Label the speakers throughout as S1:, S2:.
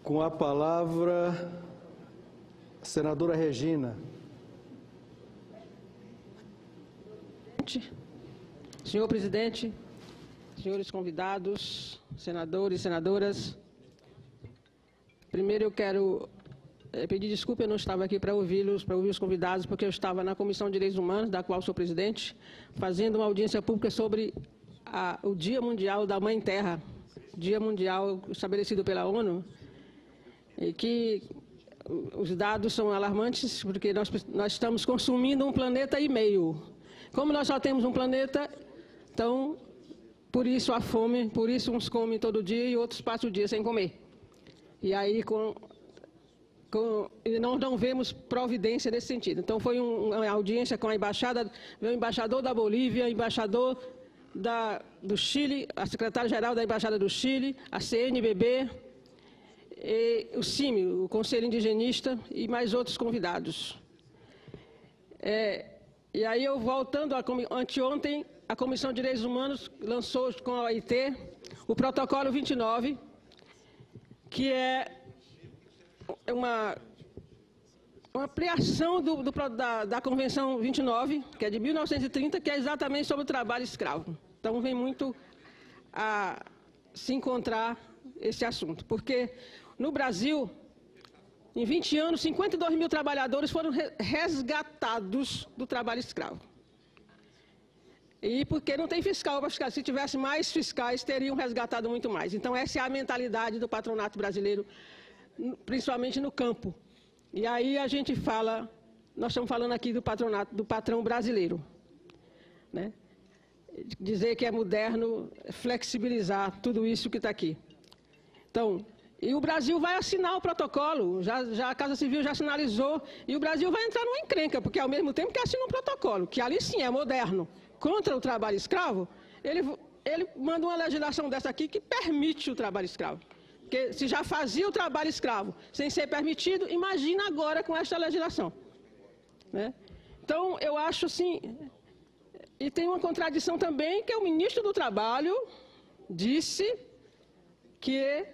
S1: Com a palavra, a senadora Regina.
S2: Senhor presidente, senhores convidados, senadores e senadoras, primeiro eu quero pedir desculpa, eu não estava aqui para ouvir os convidados, porque eu estava na Comissão de Direitos Humanos, da qual sou presidente, fazendo uma audiência pública sobre o Dia Mundial da Mãe Terra, Dia Mundial estabelecido pela ONU, e que os dados são alarmantes, porque nós estamos consumindo um planeta e meio. Como nós só temos um planeta, então, por isso a fome, por isso uns comem todo dia e outros passam o dia sem comer. E aí, nós não vemos providência nesse sentido. Então, foi uma audiência com a embaixada, veio o embaixador da Bolívia, o embaixador do Chile, a secretária-geral da Embaixada do Chile, a CNBB, e o CIMI, o Conselho Indigenista, e mais outros convidados. E aí, eu voltando, anteontem, a Comissão de Direitos Humanos lançou com a OIT o Protocolo 29, que é uma ampliação da Convenção 29, que é de 1930, que é exatamente sobre o trabalho escravo. Então, vem muito a se encontrar esse assunto, porque no Brasil, em 20 anos, 52 mil trabalhadores foram resgatados do trabalho escravo. E porque não tem fiscal para fiscalizar. Se tivesse mais fiscais, teriam resgatado muito mais. Então, essa é a mentalidade do patronato brasileiro, principalmente no campo. E aí a gente fala, nós estamos falando aqui do patronato, do patrão brasileiro, né? Dizer que é moderno, flexibilizar tudo isso que está aqui. Então, e o Brasil vai assinar o protocolo, já a Casa Civil já sinalizou, e o Brasil vai entrar numa encrenca, porque ao mesmo tempo que assina um protocolo, que ali sim é moderno, contra o trabalho escravo, ele manda uma legislação dessa aqui que permite o trabalho escravo. Porque se já fazia o trabalho escravo sem ser permitido, imagina agora com esta legislação, né? Então, eu acho assim, e tem uma contradição também, que o ministro do Trabalho disse que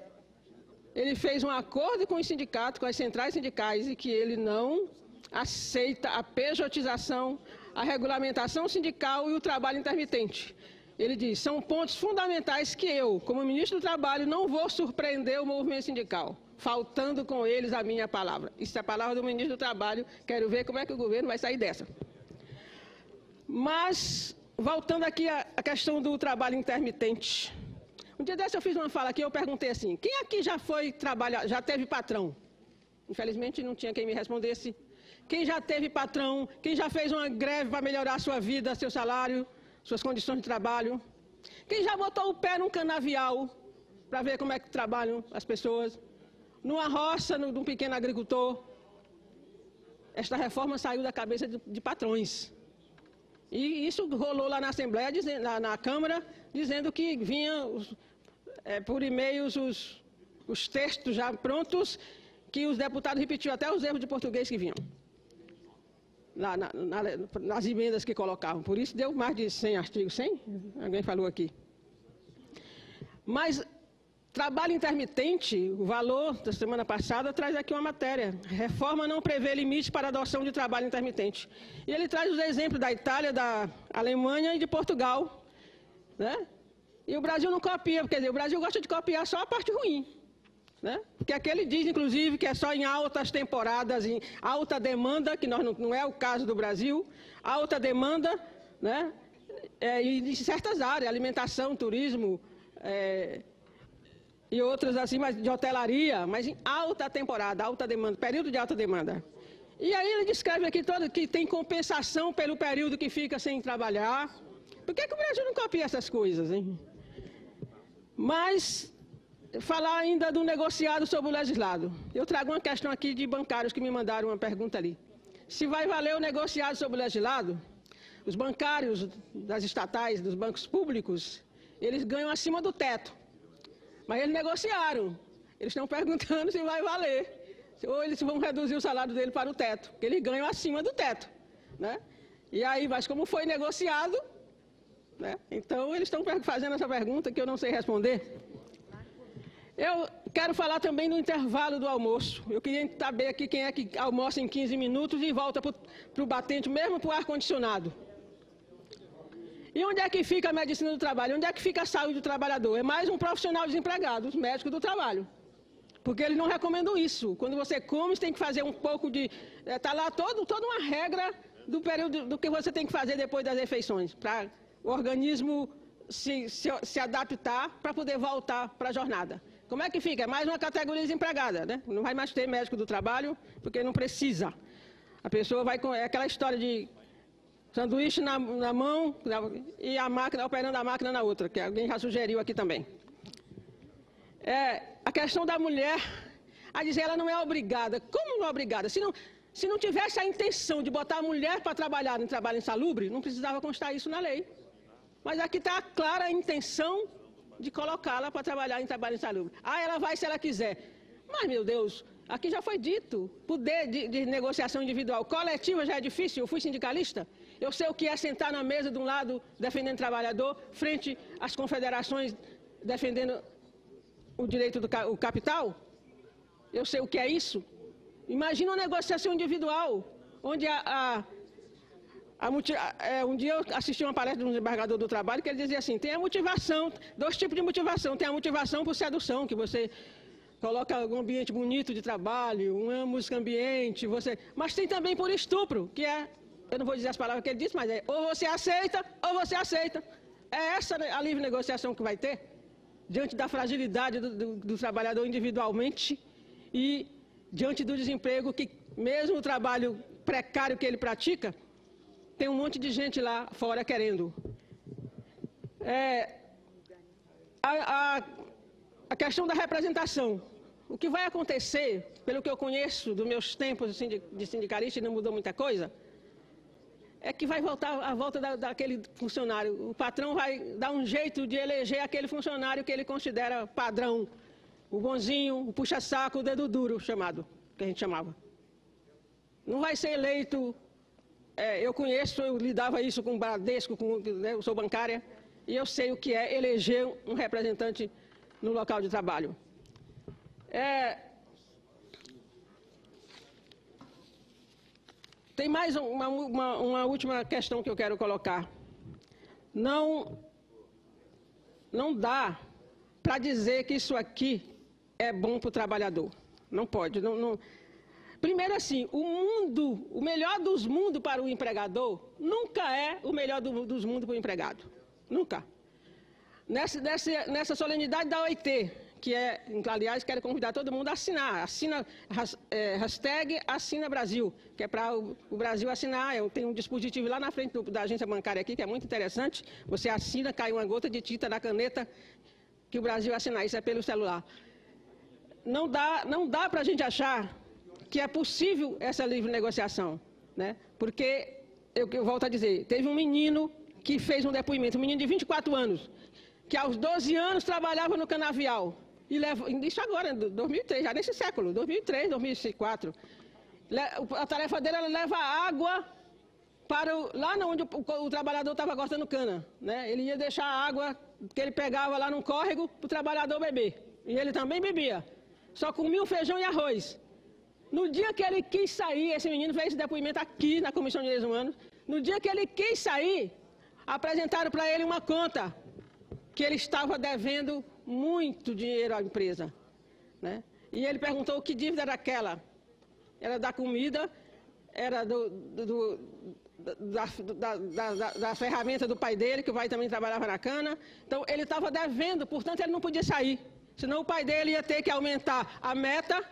S2: ele fez um acordo com os sindicatos, com as centrais sindicais, e que ele não aceita a pejotização, a regulamentação sindical e o trabalho intermitente. Ele diz, são pontos fundamentais que eu, como ministro do Trabalho, não vou surpreender o movimento sindical, faltando com eles a minha palavra. Isso é a palavra do ministro do Trabalho, quero ver como é que o governo vai sair dessa. Mas, voltando aqui à questão do trabalho intermitente. Um dia desse eu fiz uma fala aqui, eu perguntei assim, quem aqui já foi trabalhar, já teve patrão? Infelizmente não tinha quem me respondesse. Quem já teve patrão, quem já fez uma greve para melhorar a sua vida, seu salário, suas condições de trabalho? Quem já botou o pé num canavial para ver como é que trabalham as pessoas? Numa roça, de um pequeno agricultor? Esta reforma saiu da cabeça de patrões. E isso rolou lá na Assembleia, na Câmara, dizendo que vinha por e-mails os textos já prontos, que os deputados repetiam até os erros de português que vinham nas emendas que colocavam. Por isso deu mais de 100 artigos, 100? Alguém falou aqui. Mas trabalho intermitente, o valor da semana passada traz aqui uma matéria. Reforma não prevê limite para a adoção de trabalho intermitente. E ele traz os exemplos da Itália, da Alemanha e de Portugal, né? E o Brasil não copia, quer dizer, o Brasil gosta de copiar só a parte ruim, né? Porque aqui ele diz, inclusive, que é só em altas temporadas, em alta demanda, que não é o caso do Brasil, alta demanda, né? E de certas áreas, alimentação, turismo, e outras assim, mas de hotelaria, mas em alta temporada, alta demanda, período de alta demanda. E aí ele descreve aqui que tem compensação pelo período que fica sem trabalhar. Por que o Brasil não copia essas coisas, hein? Mas falar ainda do negociado sobre o legislado. Eu trago uma questão aqui de bancários que me mandaram uma pergunta ali. Se vai valer o negociado sobre o legislado, os bancários das estatais, dos bancos públicos, eles ganham acima do teto. Mas eles negociaram. Eles estão perguntando se vai valer. Ou eles vão reduzir o salário dele para o teto, porque eles ganham acima do teto, né? E aí, mas como foi negociado, né? Então eles estão fazendo essa pergunta que eu não sei responder. Eu quero falar também do intervalo do almoço. Eu queria saber aqui quem é que almoça em 15 minutos e volta para o batente, mesmo para o ar-condicionado. E onde é que fica a medicina do trabalho? Onde é que fica a saúde do trabalhador? É mais um profissional desempregado, os médicos do trabalho. Porque eles não recomendam isso. Quando você come, você tem que fazer um pouco de... Está lá toda uma regra do período do que você tem que fazer depois das refeições, para o organismo se adaptar para poder voltar para a jornada. Como é que fica? É mais uma categoria desempregada, né? Não vai mais ter médico do trabalho, porque não precisa. A pessoa vai com... É aquela história de sanduíche na mão e a máquina, operando a máquina na outra, que alguém já sugeriu aqui também. A questão da mulher, a dizer ela não é obrigada. Como não é obrigada? Se não tivesse a intenção de botar a mulher para trabalhar em trabalho insalubre, não precisava constar isso na lei. Mas aqui está a clara intenção de colocá-la para trabalhar em trabalho insalubre. Ela vai se ela quiser. Mas, meu Deus, aqui já foi dito, poder de negociação individual. Coletiva já é difícil, eu fui sindicalista. Eu sei o que é sentar na mesa de um lado, defendendo o trabalhador, frente às confederações, defendendo o direito do capital. Eu sei o que é isso. Imagina uma negociação individual, onde um dia eu assisti uma palestra de um desembargador do trabalho que ele dizia assim, tem a motivação, 2 tipos de motivação. Tem a motivação por sedução, que você coloca um ambiente bonito de trabalho, uma música ambiente, mas tem também por estupro, que é, eu não vou dizer as palavras que ele disse, mas é ou você aceita, ou você aceita. É essa a livre negociação que vai ter, diante da fragilidade do trabalhador individualmente e diante do desemprego, que mesmo o trabalho precário que ele pratica, tem um monte de gente lá fora querendo. A questão da representação. O que vai acontecer, pelo que eu conheço dos meus tempos de sindicalista e não mudou muita coisa, é que vai voltar a volta daquele funcionário. O patrão vai dar um jeito de eleger aquele funcionário que ele considera padrão. O bonzinho, o puxa-saco, o dedo duro, que a gente chamava. Não vai ser eleito... eu conheço, eu lidava isso com o Bradesco, eu sou bancária, e eu sei o que é eleger um representante no local de trabalho. Tem mais uma última questão que eu quero colocar. Não dá para dizer que isso aqui é bom para o trabalhador. Não pode. Primeiro assim, o melhor dos mundos para o empregador nunca é o melhor dos mundos para o empregado. Nunca. Nessa solenidade da OIT, que é, aliás, quero convidar todo mundo a assinar. Hashtag Assina Brasil, que é para o Brasil assinar. Eu tenho um dispositivo lá na frente da agência bancária aqui, que é muito interessante. Você assina, cai uma gota de tinta na caneta, que o Brasil assinar. Isso é pelo celular. Não dá para a gente achar que é possível essa livre negociação, né? Porque, eu volto a dizer, teve um menino que fez um depoimento, um menino de 24 anos, que aos 12 anos trabalhava no canavial, isso agora, em 2003, já nesse século, 2003, 2004, a tarefa dele era levar água lá onde o trabalhador estava cortando cana, né? Ele ia deixar a água que ele pegava lá num córrego para o trabalhador beber, e ele também bebia, só comia um feijão e arroz. No dia que ele quis sair, esse menino fez esse depoimento aqui na Comissão de Direitos Humanos, no dia que ele quis sair, apresentaram para ele uma conta que ele estava devendo muito dinheiro à empresa, né? E ele perguntou que dívida era aquela. Era da comida, era da ferramenta do pai dele, que o pai também trabalhava na cana. Então ele estava devendo, portanto ele não podia sair. Senão o pai dele ia ter que aumentar a meta.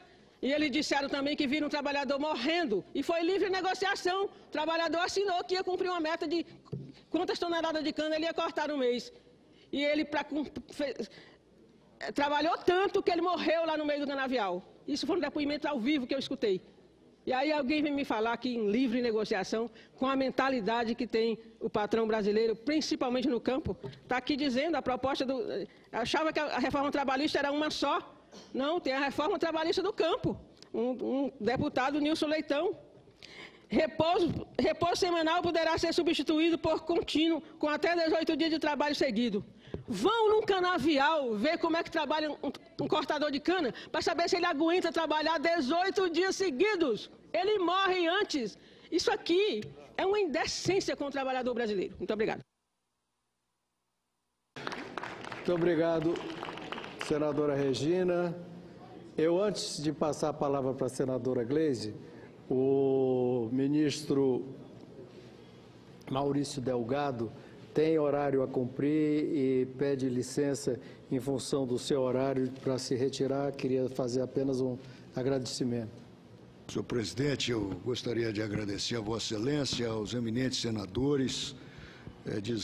S2: E eles disseram também que viram um trabalhador morrendo. E foi livre negociação. O trabalhador assinou que ia cumprir uma meta de quantas toneladas de cana ele ia cortar no mês. E ele trabalhou tanto que ele morreu lá no meio do canavial. Isso foi um depoimento ao vivo que eu escutei. E aí alguém vem me falar que em livre negociação, com a mentalidade que tem o patrão brasileiro, principalmente no campo, está aqui dizendo a proposta do... Achava que a reforma trabalhista era uma só. Não, tem a reforma trabalhista do campo. Um deputado, Nilson Leitão. Repouso semanal poderá ser substituído por contínuo, com até 18 dias de trabalho seguido. Vão num canavial ver como é que trabalha um cortador de cana, para saber se ele aguenta trabalhar 18 dias seguidos. Ele morre antes. Isso aqui é uma indecência com o trabalhador brasileiro. Muito obrigado.
S1: Muito obrigado, senadora Regina. Eu, antes de passar a palavra para a senadora Gleisi, o ministro Maurício Delgado tem horário a cumprir e pede licença em função do seu horário para se retirar. Queria fazer apenas um agradecimento.
S3: Senhor presidente, eu gostaria de agradecer a Vossa Excelência, aos eminentes senadores, dizer